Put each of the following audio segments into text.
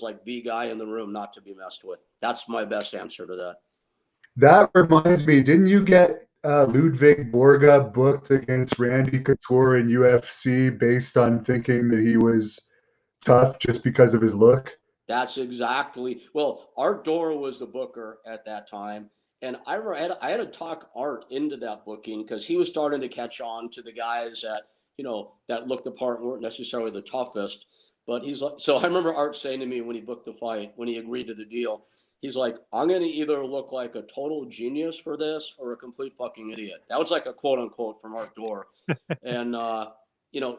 like the guy in the room not to be messed with. That's my best answer to that. That reminds me, didn't you get Ludvig Borga booked against Randy Couture in UFC based on thinking that he was tough just because of his look? That's exactly. Well, Art Dora was the booker at that time, and I had to talk Art into that booking because he was starting to catch on to the guys that that looked the part and weren't necessarily the toughest. But he's like, so I remember Art saying to me when he booked the fight, when he agreed to the deal, he's like, "I'm going to either look like a total genius for this or a complete fucking idiot." That was like a quote unquote from Art Dora, and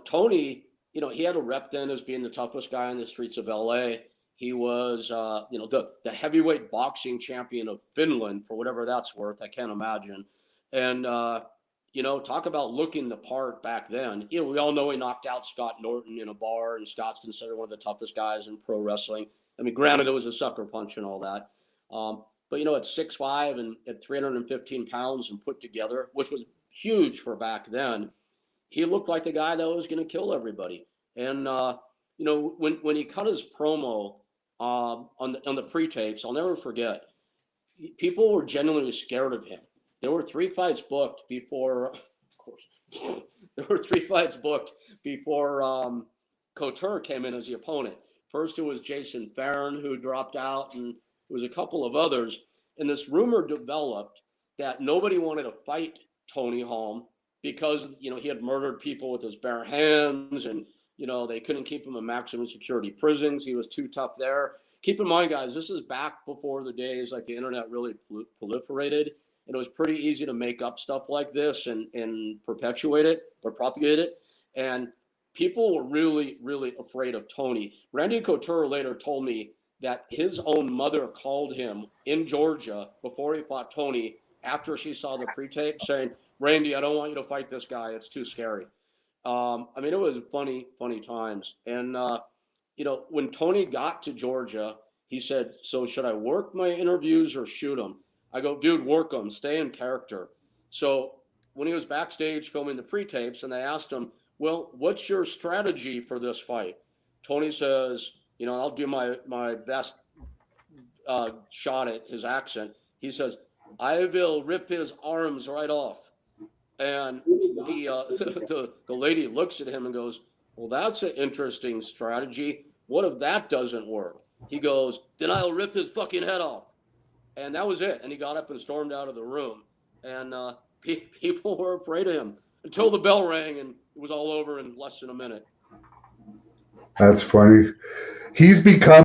Tony, he had a rep then as being the toughest guy in the streets of LA. He was, the heavyweight boxing champion of Finland, for whatever that's worth. I can't imagine. And, talk about looking the part back then. We all know he knocked out Scott Norton in a bar, and Scott's considered one of the toughest guys in pro wrestling. I mean, granted, it was a sucker punch and all that. But, at 6'5" and at 315 pounds and put together, which was huge for back then, he looked like the guy that was going to kill everybody. And, when he cut his promo on the pre-tapes, I'll never forget. People were genuinely scared of him. There were 3 fights booked before, of course, there were 3 fights booked before Couture came in as the opponent. First, it was Jason Farron who dropped out, and it was a couple of others. And this rumor developed that nobody wanted to fight Tony Holm because, he had murdered people with his bare hands, and they couldn't keep him in maximum security prisons. He was too tough there. Keep in mind, guys, this is back before the days like the internet really proliferated. And it was pretty easy to make up stuff like this and perpetuate it or propagate it. And people were really, really afraid of Tony. Randy Couture later told me that his own mother called him in Georgia before he fought Tony after she saw the pre-tape saying, "Randy, I don't want you to fight this guy. It's too scary." It was funny times. And, when Tony got to Georgia, he said, "So should I work my interviews or shoot them?" I go, "Dude, work them. Stay in character." So when he was backstage filming the pre-tapes and they asked him, "Well, what's your strategy for this fight?" Tony says, "I'll do my best shot at his accent." He says, "I will rip his arms right off." And the lady looks at him and goes, "Well, that's an interesting strategy. What if that doesn't work?" He goes, "Then I'll rip his fucking head off." And that was it. And he got up and stormed out of the room. And people were afraid of him until the bell rang, and it was all over in less than a minute. That's funny. He's become